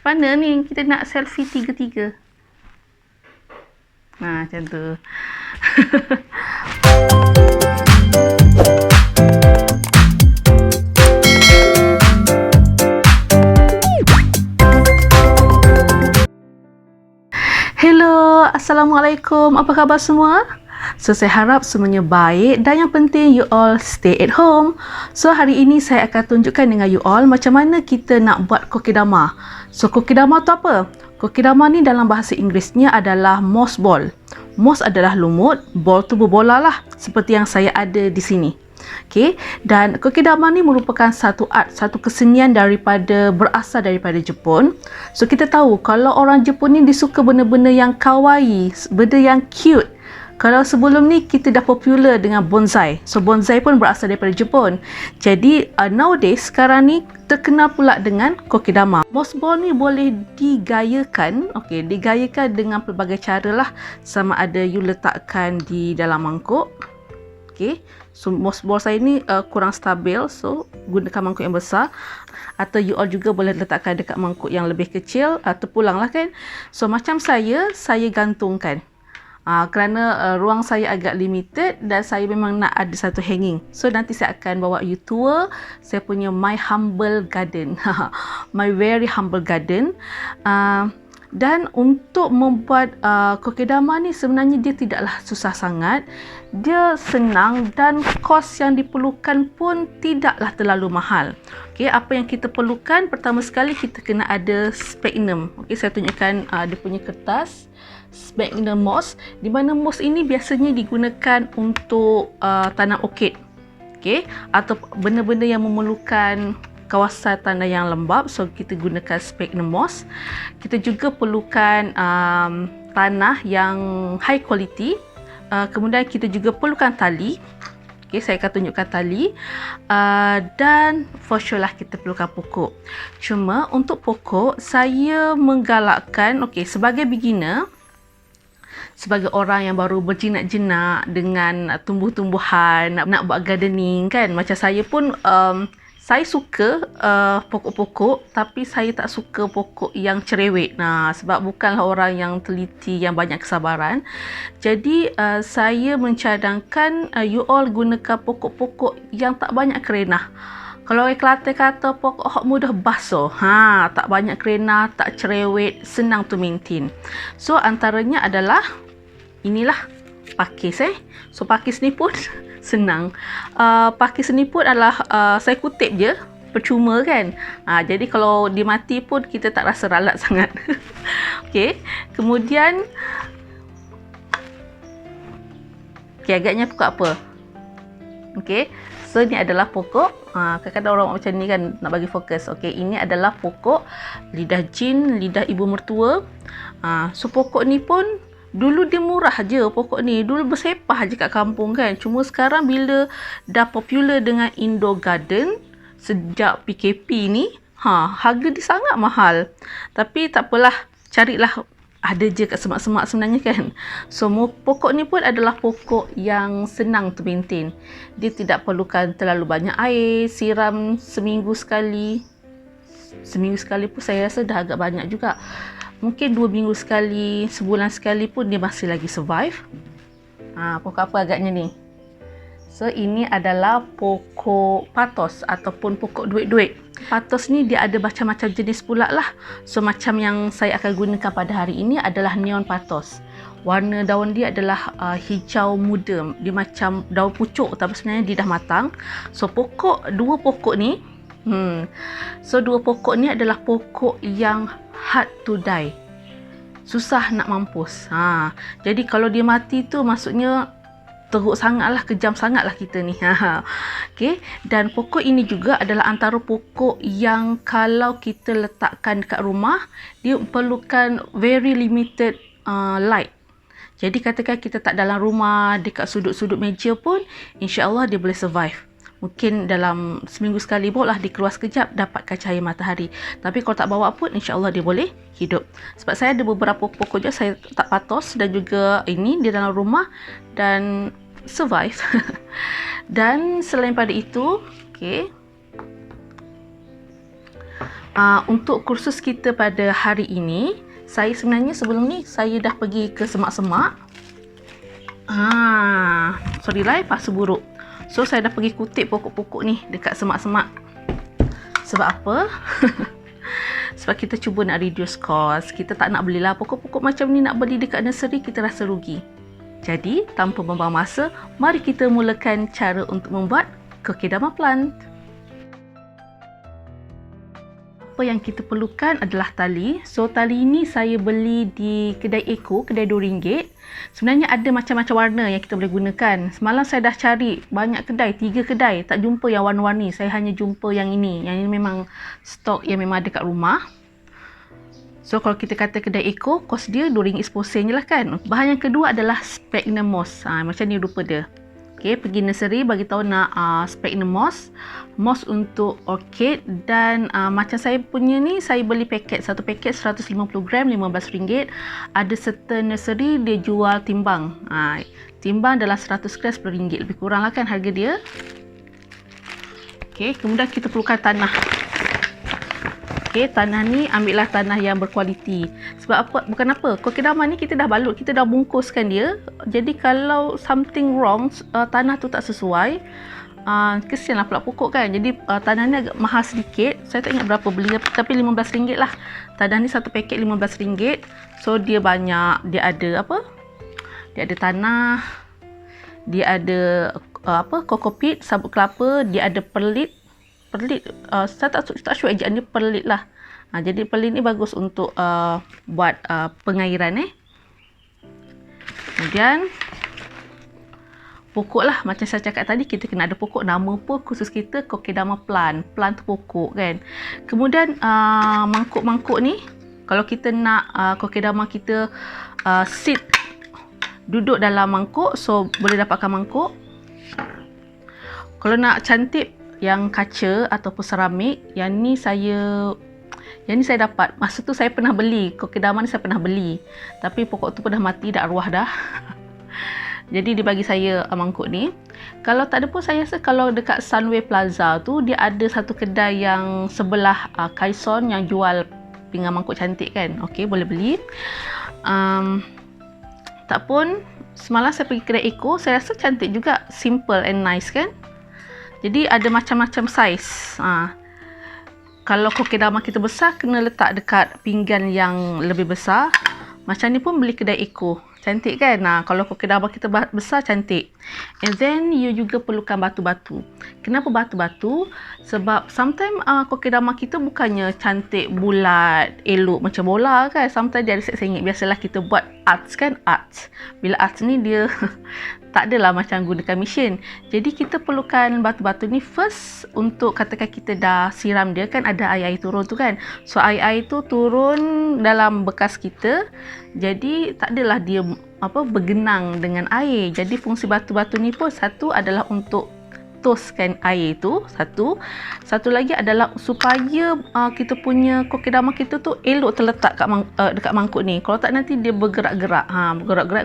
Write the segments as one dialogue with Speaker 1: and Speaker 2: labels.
Speaker 1: Macam mana ni kita nak selfie tiga-tiga? Macam tu. Hello, Assalamualaikum. Apa khabar semua? So, saya harap semuanya baik dan yang penting you all stay at home. So, hari ini saya akan tunjukkan dengan you all macam mana kita nak buat kokedama. So, kokedama tu apa? Kokedama ni dalam bahasa Inggerisnya adalah moss ball. Moss adalah lumut, ball tu berbola lah seperti yang saya ada di sini. Okay, dan kokedama ni merupakan satu art, satu kesenian berasal daripada Jepun. So kita tahu kalau orang Jepun ni dia suka benda-benda yang kawaii, benda yang cute. Kalau sebelum ni kita dah popular dengan bonsai. So bonsai pun berasal daripada Jepun. Jadi nowadays sekarang ni terkenal pula dengan kokedama. Moss ball ni boleh digayakan, digayakan dengan pelbagai cara lah. Sama ada you letakkan di dalam mangkuk. So moss ball saya ni kurang stabil, so gunakan mangkuk yang besar, atau you all juga boleh letakkan dekat mangkuk yang lebih kecil atau pulang lah kan. So macam saya gantungkan kerana ruang saya agak limited dan saya memang nak ada satu hanging. So nanti saya akan bawa you tour saya punya my humble garden. My very humble garden. Dan untuk membuat kokedama ni sebenarnya dia tidaklah susah sangat. Dia senang dan kos yang diperlukan pun tidaklah terlalu mahal. Apa yang kita perlukan? Pertama sekali kita kena ada sphagnum. Saya tunjukkan dia punya kertas. Sphagnum moss, di mana moss ini biasanya digunakan untuk tanam orchid. Atau benda-benda yang memerlukan kawasan tanah yang lembap, so kita gunakan sphagnum moss. Kita juga perlukan tanah yang high quality. Kemudian kita juga perlukan tali. Saya akan tunjukkan tali. Dan for sure lah kita perlukan pokok. Cuma untuk pokok saya menggalakkan, sebagai beginner, sebagai orang yang baru berjinak-jinak dengan tumbuh-tumbuhan, nak buat gardening kan, macam saya pun saya suka pokok-pokok, tapi saya tak suka pokok yang cerewet. Sebab bukanlah orang yang teliti, yang banyak kesabaran. Jadi saya mencadangkan you all gunakan pokok-pokok yang tak banyak kerenah. Kalau orang Kelantan kata pokok hok mudah basuh. Tak banyak kerenah, tak cerewet, senang to maintain. So antaranya adalah inilah pakis. So pakis ni pun senang. Pakis ni pun adalah saya kutip je, percuma kan. Jadi kalau dia mati pun kita tak rasa ralat sangat. Kemudian agaknya pokok apa? So ni adalah pokok. Kadang-kadang orang macam ni kan nak bagi fokus. Ini adalah pokok lidah jin, lidah ibu mertua. So pokok ni pun dulu dia murah je pokok ni. Dulu bersepah je kat kampung kan. Cuma sekarang bila dah popular dengan indoor garden sejak PKP ni, harga dia sangat mahal. Tapi tak apalah, carilah, ada je kat semak-semak sebenarnya kan. So pokok ni pun adalah pokok yang senang to maintain. Dia tidak perlukan terlalu banyak air, siram seminggu sekali. Seminggu sekali pun saya rasa dah agak banyak juga. Mungkin 2 minggu sekali, sebulan sekali pun dia masih lagi survive. Pokok apa agaknya ni? So ini adalah pokok patos ataupun pokok duit-duit. Patos ni dia ada macam-macam jenis pula lah. So macam yang saya akan gunakan pada hari ini adalah neon patos. Warna daun dia adalah hijau muda. Dia macam daun pucuk tapi sebenarnya dia dah matang. So dua pokok ni adalah pokok yang hard to die. Susah nak mampus. Jadi kalau dia mati tu maksudnya teruk sangatlah, kejam sangatlah kita ni. Dan pokok ini juga adalah antara pokok yang kalau kita letakkan dekat rumah, dia perlukan very limited light. Jadi katakan kita tak dalam rumah, dekat sudut-sudut meja pun, insya-Allah dia boleh survive. Mungkin dalam seminggu sekali bawa lah dia keluar sekejap, dapatkan cahaya matahari. Tapi kalau tak bawa pun, insya-Allah dia boleh hidup. Sebab saya ada beberapa pokok je saya tak patos dan juga ini di dalam rumah dan survive. Dan selain pada itu, Untuk kursus kita pada hari ini, saya sebenarnya sebelum ni saya dah pergi ke semak-semak. Sorry lah, fasa buruk. So saya dah pergi kutip pokok-pokok ni dekat semak-semak. Sebab apa? Sebab kita cuba nak reduce cost. Kita tak nak belilah pokok-pokok macam ni, nak beli dekat nursery kita rasa rugi. Jadi, tanpa membuang masa, mari kita mulakan cara untuk membuat kokedama plant. Apa yang kita perlukan adalah tali. So, tali ini saya beli di kedai Eco, kedai RM2. Sebenarnya ada macam-macam warna yang kita boleh gunakan. Semalam saya dah cari banyak kedai, 3 kedai. Tak jumpa yang warna-warni. Saya hanya jumpa yang ini. Yang ini memang stok yang memang ada kat rumah. So, kalau kita kata kedai Eco, kos dia RM2 seposen je lah kan. Bahan yang kedua adalah sphagnum moss. Macam ni rupa dia. Okay, pergi nursery bagi tahu nak sphagnum moss. Moss untuk orchid. Dan macam saya punya ni, saya beli paket. Satu paket 150 gram, RM15. Ada certain nursery dia jual timbang. Timbang dalam 100 gram RM10. Lebih kurang lah kan harga dia. Okay, kemudian kita perlukan tanah. Okay, tanah ni ambillah tanah yang berkualiti. Sebab apa? Bukan apa. Kokedama ni kita dah balut, kita dah bungkuskan dia. Jadi kalau something wrong, tanah tu tak sesuai, kesianlah pula pokok kan. Jadi tanah ni agak mahal sedikit. Saya tak ingat berapa beli, tapi RM15 lah. Tanah ni satu paket RM15. So dia banyak, dia ada apa? Dia ada tanah, dia ada coco peat, sabut kelapa, dia ada perlit. Saya tak sure ejaan dia perlit lah. Jadi perlit ni bagus untuk buat pengairan. Kemudian pokok lah, macam saya cakap tadi, kita kena ada pokok. Nama pun khusus kita kokedama plant. Plant tu pokok kan. Kemudian mangkuk-mangkuk ni, kalau kita nak kokedama kita seed duduk dalam mangkuk, so boleh dapatkan mangkuk. Kalau nak cantik yang kaca ataupun seramik, yang ni saya dapat. Masa tu saya pernah beli, kokedama ni saya pernah beli. Tapi pokok tu pun dah mati, dah arwah dah. Jadi dia bagi saya mangkuk ni. Kalau tak ada pun saya rasa kalau dekat Sunway Plaza tu, dia ada satu kedai yang sebelah Kaison yang jual pinggan mangkuk cantik kan. Okey, boleh beli. Tak pun, semalam saya pergi kedai Eco, saya rasa cantik juga. Simple and nice kan. Jadi ada macam-macam saiz. Kalau kokedama kita besar, kena letak dekat pinggan yang lebih besar. Macam ni pun beli kedai Eco. Cantik kan? Kalau kokedama kita besar, cantik. And then, you juga perlukan batu-batu. Kenapa batu-batu? Sebab sometimes kokedama kita bukannya cantik, bulat, elok macam bola kan. Sometimes dia ada sengit-sengit. Biasalah kita buat arts kan? Arts. Bila arts ni dia tak adalah macam gunakan mesin. Jadi kita perlukan batu-batu ni first untuk katakan kita dah siram dia kan, ada air-air turun tu kan. So air-air tu turun dalam bekas kita. Jadi tak adalah dia bergenang dengan air. Jadi fungsi batu-batu ni pun satu adalah untuk toskan air tu, satu lagi adalah supaya kita punya kokedama kita tu elok terletak dekat mangkuk ni. Kalau tak nanti dia bergerak-gerak,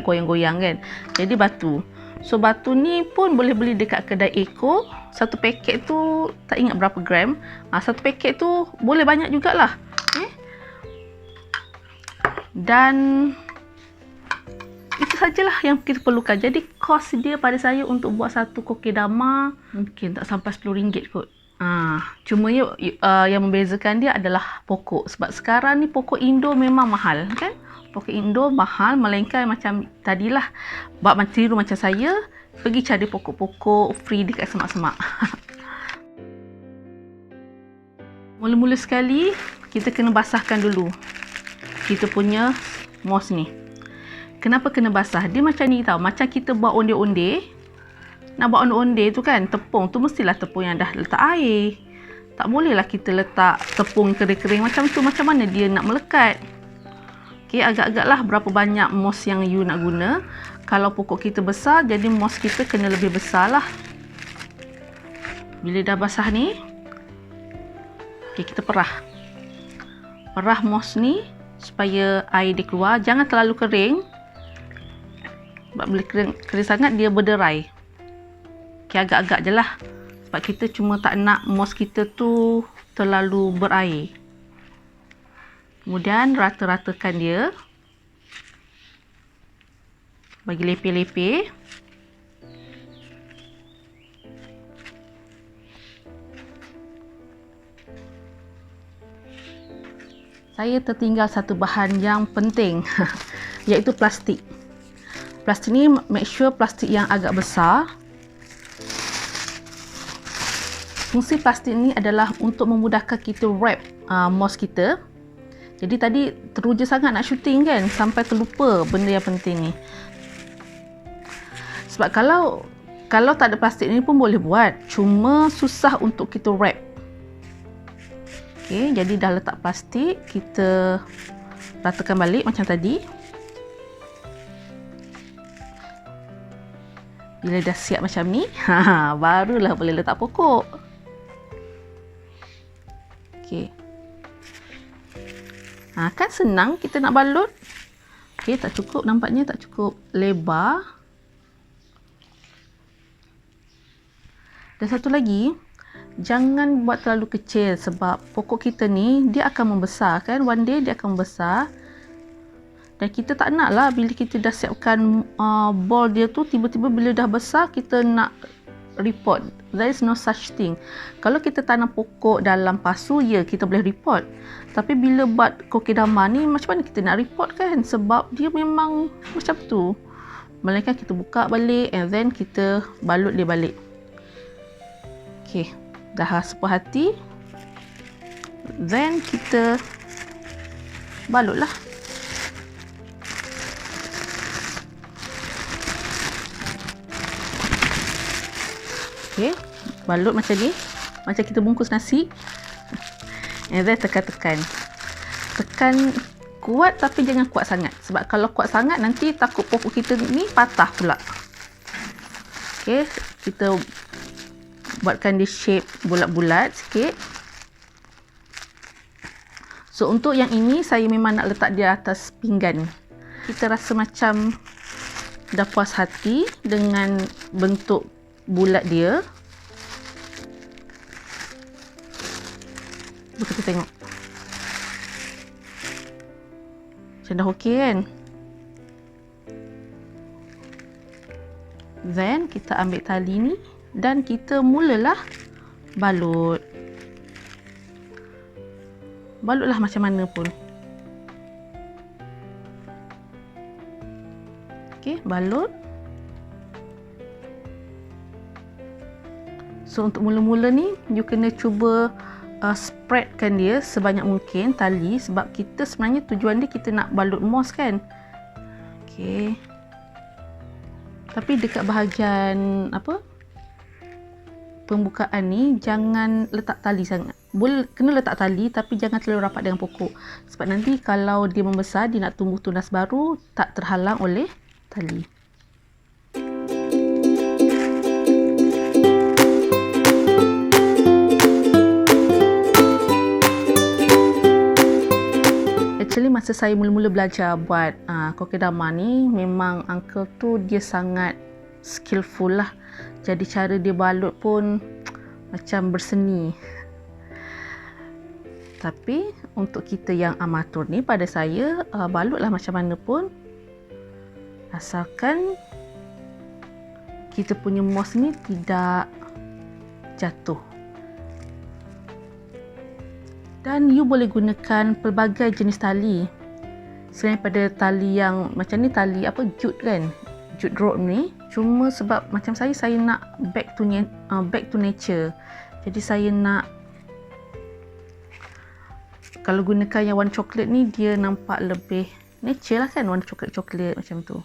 Speaker 1: goyang-goyang kan. Jadi batu. So batu ni pun boleh beli dekat kedai Eco. Satu paket tu tak ingat berapa gram. Satu paket tu boleh banyak jugalah. Dan itu sajalah yang kita perlukan. Jadi kos dia pada saya untuk buat satu kokedama mungkin tak sampai RM10 kot. Cuma yang membezakan dia adalah pokok. Sebab sekarang ni pokok Indo memang mahal kan. Pokok Indo mahal, melainkan macam tadilah, buat tiru macam saya, pergi cari pokok-pokok free dekat semak-semak. Mula-mula sekali, kita kena basahkan dulu kita punya moss ni. Kenapa kena basah? Dia macam ni tau, macam kita buat onde-onde. Nak buat onde-onde tu kan, tepung tu mestilah tepung yang dah letak air. Tak bolehlah kita letak tepung kering-kering macam tu, macam mana dia nak melekat. Okay, agak-agaklah berapa banyak moss yang you nak guna. Kalau pokok kita besar, jadi moss kita kena lebih besar lah. Bila dah basah ni, okay, kita perah. Perah moss ni supaya air dia keluar. Jangan terlalu kering. Sebab bila kering sangat, dia berderai. Okay, agak-agak je lah. Sebab kita cuma tak nak moss kita tu terlalu berair. Kemudian rata-ratakan dia. Bagi lepeh-lepeh. Saya tertinggal satu bahan yang penting iaitu plastik. Plastik ni make sure plastik yang agak besar. Fungsi plastik ni adalah untuk memudahkan kita wrap moss kita. Jadi tadi teruja sangat nak shooting kan, sampai terlupa benda yang penting ni. Sebab kalau tak ada plastik ni pun boleh buat, cuma susah untuk kita wrap. Okey, jadi dah letak plastik, kita ratakan balik macam tadi. Bila dah siap macam ni, barulah boleh letak pokok. Okey. Kan senang kita nak balut. Okey, tak cukup, nampaknya tak cukup lebar. Dan satu lagi, jangan buat terlalu kecil sebab pokok kita ni dia akan membesar kan, one day dia akan membesar. Dan kita tak nak lah bila kita dah siapkan ball dia tu, tiba-tiba bila dah besar kita nak repot. There is no such thing. Kalau kita tanam pokok dalam pasu, ya kita boleh repot. Tapi bila buat kokedama ni, macam mana kita nak repot kan? Sebab dia memang macam tu. Melainkan kita buka balik and then kita balut dia balik. Okay, dah sepuas hati. Then kita balut lah. Okay, balut macam ni. Macam kita bungkus nasi. And then tekan-tekan. Tekan kuat tapi jangan kuat sangat. Sebab kalau kuat sangat nanti takut pokok kita ni patah pula. Okay, kita buatkan dia shape bulat-bulat sikit. So untuk yang ini saya memang nak letak di atas pinggan. Kita rasa macam dah puas hati dengan bentuk bulat dia. Cuba kita tengok. Macam dah okey kan? Then kita ambil tali ni dan kita mulalah balut. Balutlah macam mana pun. Okey, balut. So untuk mula-mula ni, you kena cuba spreadkan dia sebanyak mungkin tali, sebab kita sebenarnya tujuan dia kita nak balut moss kan. Okey. Tapi dekat bahagian pembukaan ni jangan letak tali sangat. Boleh kena letak tali tapi jangan terlalu rapat dengan pokok. Sebab nanti kalau dia membesar, dia nak tumbuh tunas baru, tak terhalang oleh tali. Actually masa saya mula-mula belajar buat kokedama ni, memang uncle tu dia sangat skillful lah. Jadi cara dia balut pun macam berseni. Tapi untuk kita yang amatur ni, pada saya balutlah macam mana pun, asalkan kita punya moss ni tidak jatuh. Dan you boleh gunakan pelbagai jenis tali. Selain pada tali yang macam ni, tali jute kan, jute rope ni. Cuma sebab macam saya nak back to nature. Jadi saya nak, kalau gunakan yang warna coklat ni, dia nampak lebih nature lah kan, warna coklat-coklat macam tu.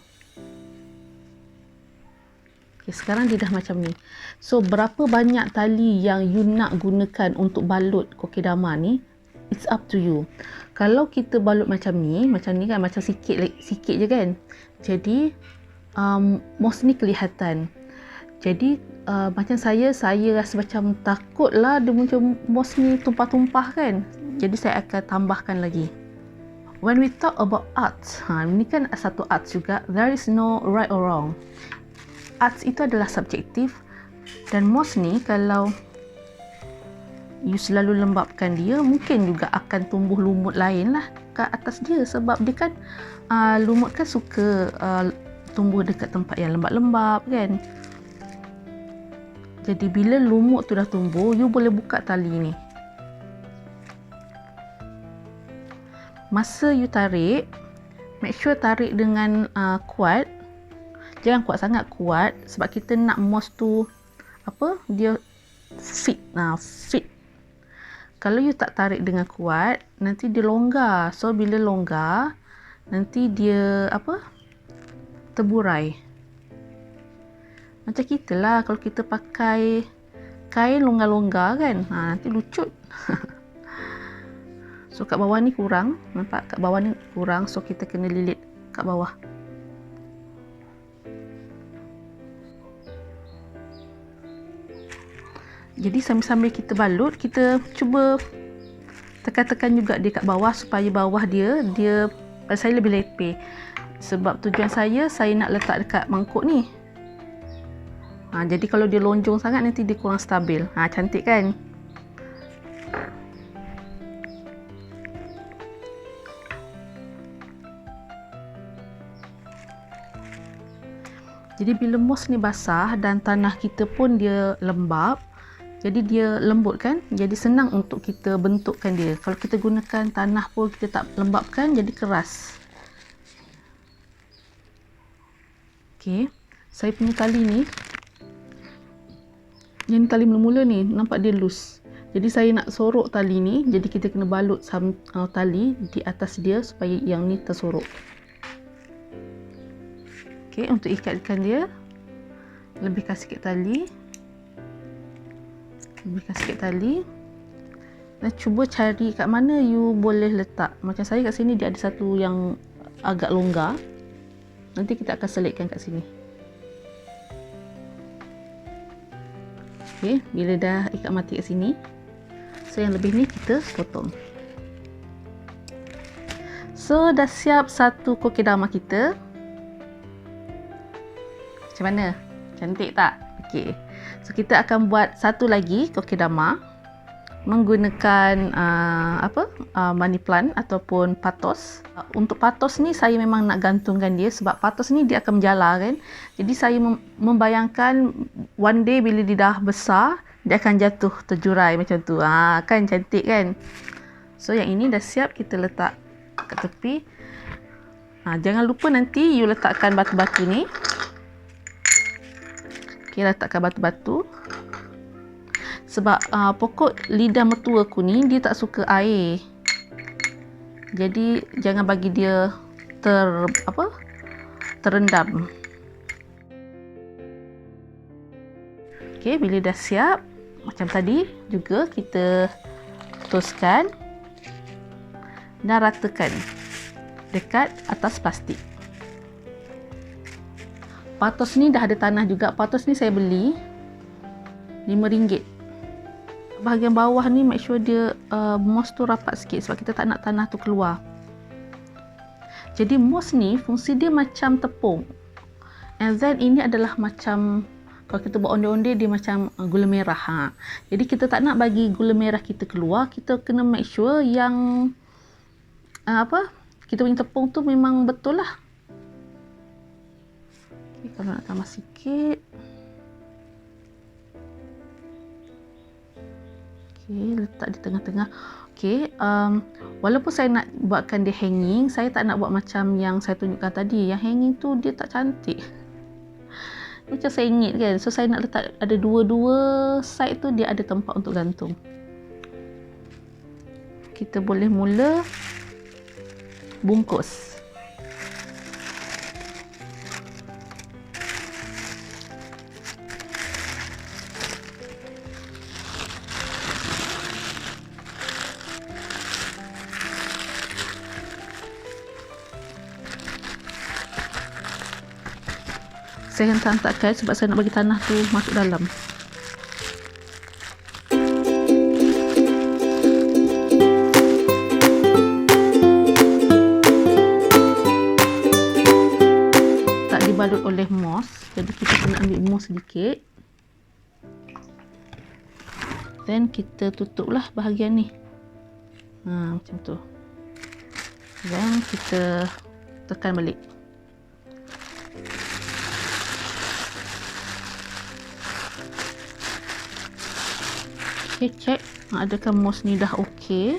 Speaker 1: Okay, sekarang dia dah macam ni. So berapa banyak tali yang you nak gunakan untuk balut kokedama ni, it's up to you. Kalau kita balut macam ni kan, macam sikit je kan. Jadi moss ni kelihatan. Jadi macam saya rasa macam takut lah dia macam moss ni tumpah-tumpah kan. Jadi saya akan tambahkan lagi. When we talk about arts, ini kan satu arts juga. There is no right or wrong. Arts itu adalah subjektif. Dan moss ni kalau you selalu lembapkan dia, mungkin juga akan tumbuh lumut lain lah kat atas dia, sebab dia kan lumut kan suka tumbuh dekat tempat yang lembap-lembap kan. Jadi bila lumut tu dah tumbuh, you boleh buka tali ni. Masa you tarik, make sure tarik dengan kuat. Jangan kuat sangat kuat, sebab kita nak moss tu dia fit. Fit. Kalau you tak tarik dengan kuat, nanti dia longgar. So bila longgar, nanti dia terburai. Macam kita lah, kalau kita pakai kain longgar-longgar kan, nanti lucut. So kat bawah ni kurang, nampak kat bawah ni kurang, so kita kena lilit kat bawah. Jadi sambil-sambil kita balut, kita cuba tekan-tekan juga dia kat bawah, supaya bawah dia pada saya lebih lepeh. Sebab tujuan saya nak letak dekat mangkuk ni. Jadi kalau dia lonjong sangat, nanti dia kurang stabil. Cantik kan? Jadi bila moss ni basah dan tanah kita pun dia lembap, jadi dia lembut kan, jadi senang untuk kita bentukkan dia. Kalau kita gunakan tanah pun kita tak lembapkan, jadi keras. Okey, saya punya tali ni, yang tali mula-mula ni, nampak dia loose. Jadi saya nak sorok tali ni, jadi kita kena balut tali di atas dia supaya yang ni tersorok. Okey, untuk ikatkan dia, lebih kasih sikit tali. Dan cuba cari kat mana you boleh letak. Macam saya kat sini dia ada satu yang agak longgar. Nanti kita akan selitkan kat sini. Okey, bila dah ikat mati kat sini, so yang lebih ni kita potong. So dah siap satu kokedama kita. Macam mana? Cantik tak? Okey. So kita akan buat satu lagi kokedama menggunakan money plant ataupun patos. Untuk patos ni saya memang nak gantungkan dia, sebab patos ni dia akan menjala kan. Jadi saya membayangkan one day bila dia dah besar, dia akan jatuh terjurai macam tu. Kan cantik kan? So yang ini dah siap, kita letak kat tepi. Jangan lupa nanti you letakkan batu-batu ni. Okay, letakkan batu-batu. Sebab pokok lidah mertua aku ni dia tak suka air. Jadi jangan bagi dia terendam. Okey, bila dah siap macam tadi juga kita toskan dan ratakan dekat atas plastik. Patos ni dah ada tanah juga. Patos ni saya beli RM5. Bahagian bawah ni make sure dia moss tu rapat sikit, sebab kita tak nak tanah tu keluar. Jadi moss ni fungsi dia macam tepung. And then ini adalah macam, kalau kita buat onde-onde, dia macam gula merah. Jadi kita tak nak bagi gula merah kita keluar. Kita kena make sure yang kita punya tepung tu memang betul lah. Kalau nak tambah sikit. Okey, letak di tengah-tengah. Okey, walaupun saya nak buatkan dia hanging, saya tak nak buat macam yang saya tunjukkan tadi. Yang hanging tu dia tak cantik. Macam sengit kan. So saya nak letak ada dua-dua side tu, dia ada tempat untuk gantung. Kita boleh mula bungkus. Saya hentak-hentakkan sebab saya nak bagi tanah tu masuk dalam. Tak dibalut oleh moss, jadi kita kena ambil moss sedikit. Then kita tutuplah bahagian ni. Macam tu. Dan kita tekan balik. Okay, check adakah mouse ni dah okey.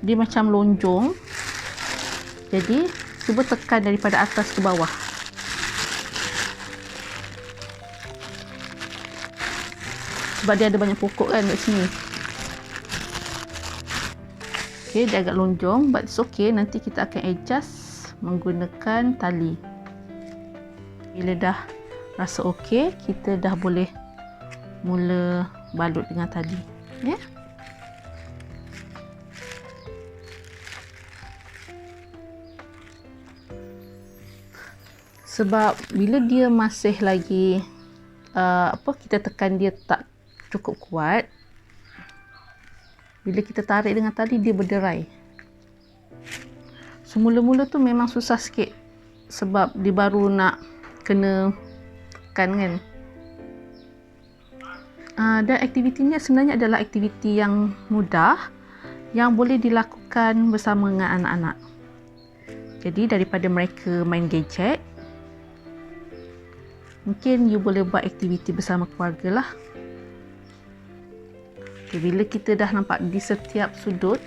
Speaker 1: Dia macam lonjong, jadi cuba tekan daripada atas ke bawah. Sebab dia ada banyak pokok kan kat sini. Okay, dia agak lonjong, but it's okay. Nanti kita akan adjust menggunakan tali. Bila dah rasa okey, kita dah boleh mula balut dengan tali. Ya. Sebab bila dia masih lagi kita tekan dia tak cukup kuat, bila kita tarik dengan tali dia berderai. Semula-mula tu memang susah sikit sebab dia baru nak kena tekan kan. Dan aktivitinya sebenarnya adalah aktiviti yang mudah yang boleh dilakukan bersama dengan anak-anak. Jadi daripada mereka main gadget, mungkin you boleh buat aktiviti bersama keluarga lah. Okay, bila kita dah nampak di setiap sudut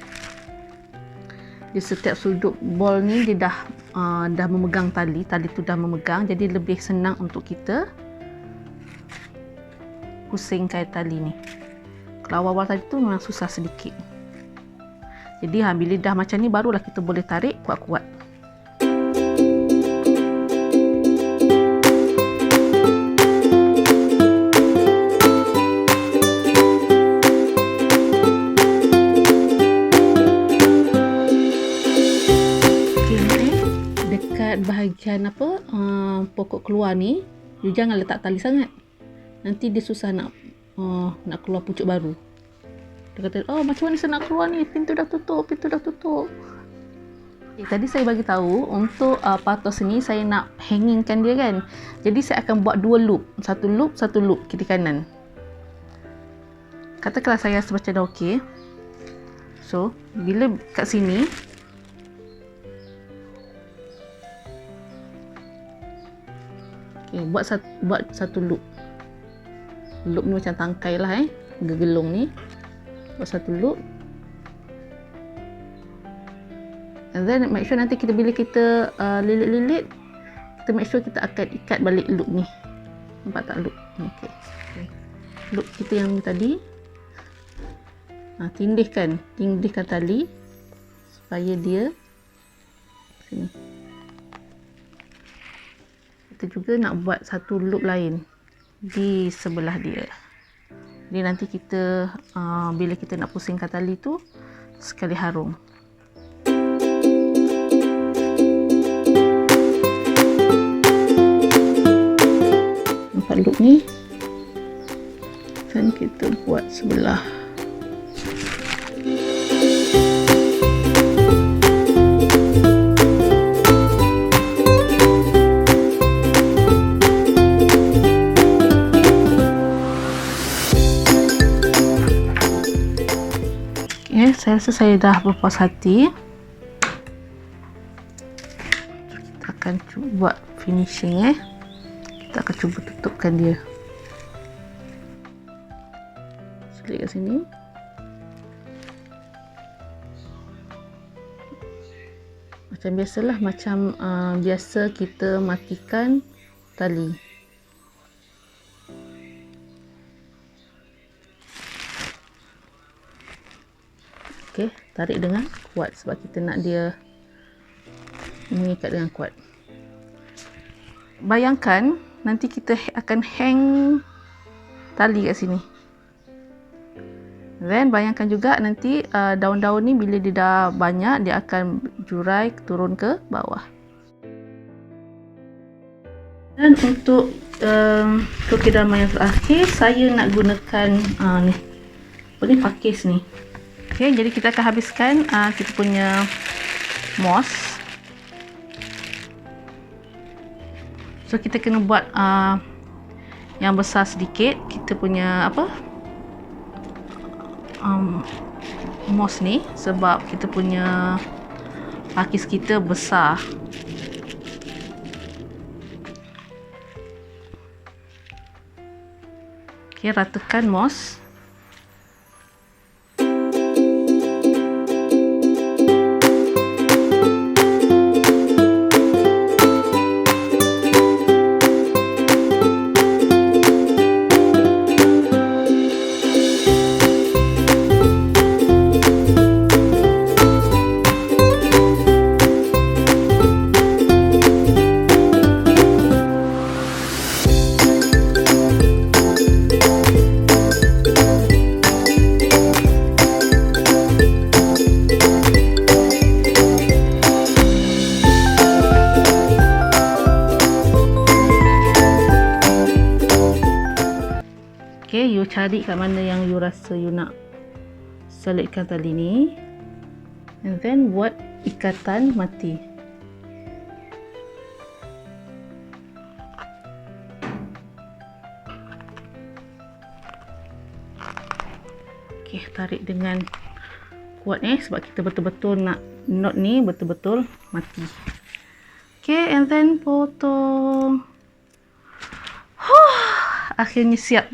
Speaker 1: bol ni dia dah memegang tali tu dah memegang, jadi lebih senang untuk kita pusingkan tali ni. Kalau awal-awal tadi tu memang susah sedikit. Jadi bila dah macam ni barulah kita boleh tarik kuat-kuat. Dekat bahagian pokok keluar ni, you jangan letak tali sangat. Nanti dia susah nak keluar pucuk baru. Dia kata, macam mana saya nak keluar ni? Pintu dah tutup. Tadi saya bagi tahu untuk patos ni saya nak hangingkan dia kan. Jadi saya akan buat 2 loop. Satu loop kiri kanan. Katakanlah saya rasa macam dah okey. So, bila kat sini buat satu loop. Loop ni macam tangkai lah gegelung ni. Buat satu loop. And then make sure nanti bila kita lilit-lilit, kita make sure kita akan ikat balik loop ni. Nampak tak loop? Okay. Loop kita yang tadi. Tindihkan tali supaya dia sini. Kita juga nak buat satu loop lain di sebelah dia. Jadi nanti kita bila kita nak pusingkan tali tu sekali harum. Nampak loop ni? Dan kita buat sebelah. Saya rasa saya dah berpuas hati. Kita akan cuba buat finishing Kita akan cuba tutupkan dia. Selit kat sini. Macam biasalah, macam biasa kita matikan tali. Okay, tarik dengan kuat sebab kita nak dia mengikat dengan kuat. Bayangkan nanti kita akan hang tali kat sini. Then bayangkan juga nanti daun-daun ni bila dia dah banyak, dia akan jurai turun ke bawah. Dan untuk kekidaman yang terakhir, saya nak gunakan ni pakis ni. Okay, jadi kita akan habiskan kita punya moss. So kita kena buat yang besar sedikit. Kita punya moss ni sebab kita punya pakis kita besar. Okey, ratakan moss. Okay, you cari kat mana yang you rasa you nak selitkan tali ni, and then buat ikatan mati. Okay, tarik dengan kuat sebab kita betul-betul nak knot ni betul-betul mati. Okay, and then potong. Akhirnya siap.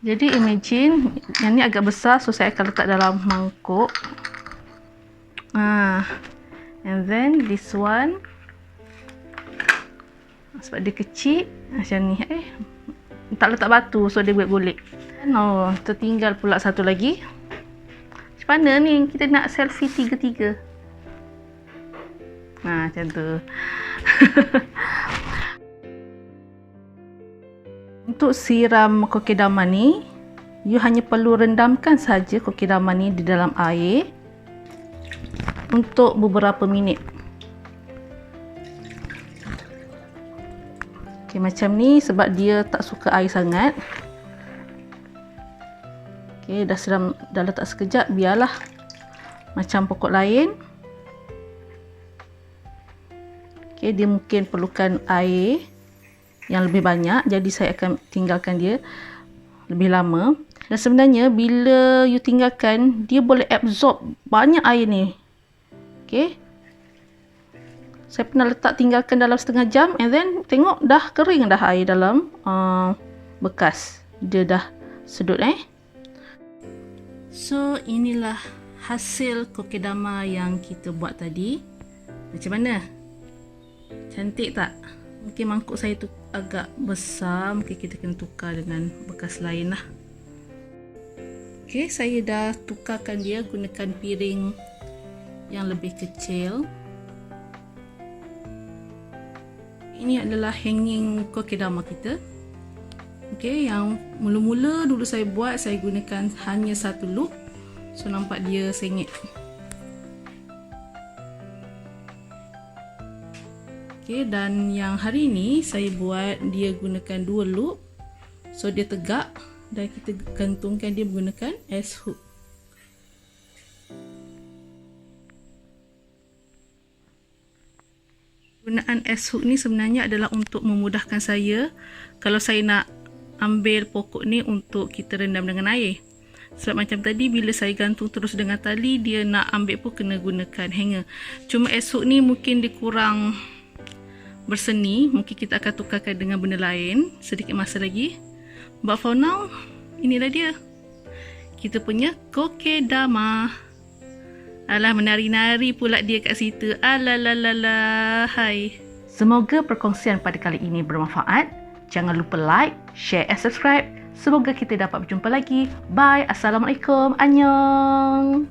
Speaker 1: Jadi imagine yang ni agak besar, so saya akan letak dalam mangkuk. And then this one, sebab dia kecil macam ni, tak letak batu, so dia buat golek. No, tertinggal pula satu lagi. Macam mana ni kita nak selfie tiga-tiga? Macam tu. Untuk siram kokedama ni, you hanya perlu rendamkan saja kokedama ni di dalam air untuk beberapa minit. Okay, macam ni sebab dia tak suka air sangat. Okay, dah siram, dah letak sekejap, biarlah macam pokok lain. Okay, dia mungkin perlukan air yang lebih banyak, jadi saya akan tinggalkan dia lebih lama. Dan sebenarnya bila you tinggalkan, dia boleh absorb banyak air ni. Okay, saya pernah letak tinggalkan dalam setengah jam, and then tengok dah kering dah air dalam bekas, dia dah sedut. So inilah hasil kokedama yang kita buat tadi. Macam mana? Cantik tak? Mungkin mangkuk saya tu agak besar, mungkin kita kena tukar dengan bekas lain lah. Okay, saya dah tukarkan dia gunakan piring yang lebih kecil. Ini adalah hanging kokedama kita. Okay, yang mula-mula dulu saya buat, saya gunakan hanya satu loop, so nampak dia sengit. Okay, dan yang hari ini saya buat dia gunakan dua loop, so dia tegak, dan kita gantungkan dia menggunakan S-hook. Gunaan S-hook ni sebenarnya adalah untuk memudahkan saya kalau saya nak ambil pokok ni untuk kita rendam dengan air. Sebab macam tadi bila saya gantung terus dengan tali, dia nak ambil pun kena gunakan hanger. Cuma S-hook ni mungkin dia kurang berseni, mungkin kita akan tukarkan dengan benda lain sedikit masa lagi. But for now, inilah dia kita punya kokedama. Alah, menari-nari pula dia kat situ. Alalalala, hai. Semoga perkongsian pada kali ini bermanfaat. Jangan lupa like, share and subscribe. Semoga kita dapat berjumpa lagi. Bye. Assalamualaikum. Annyeong.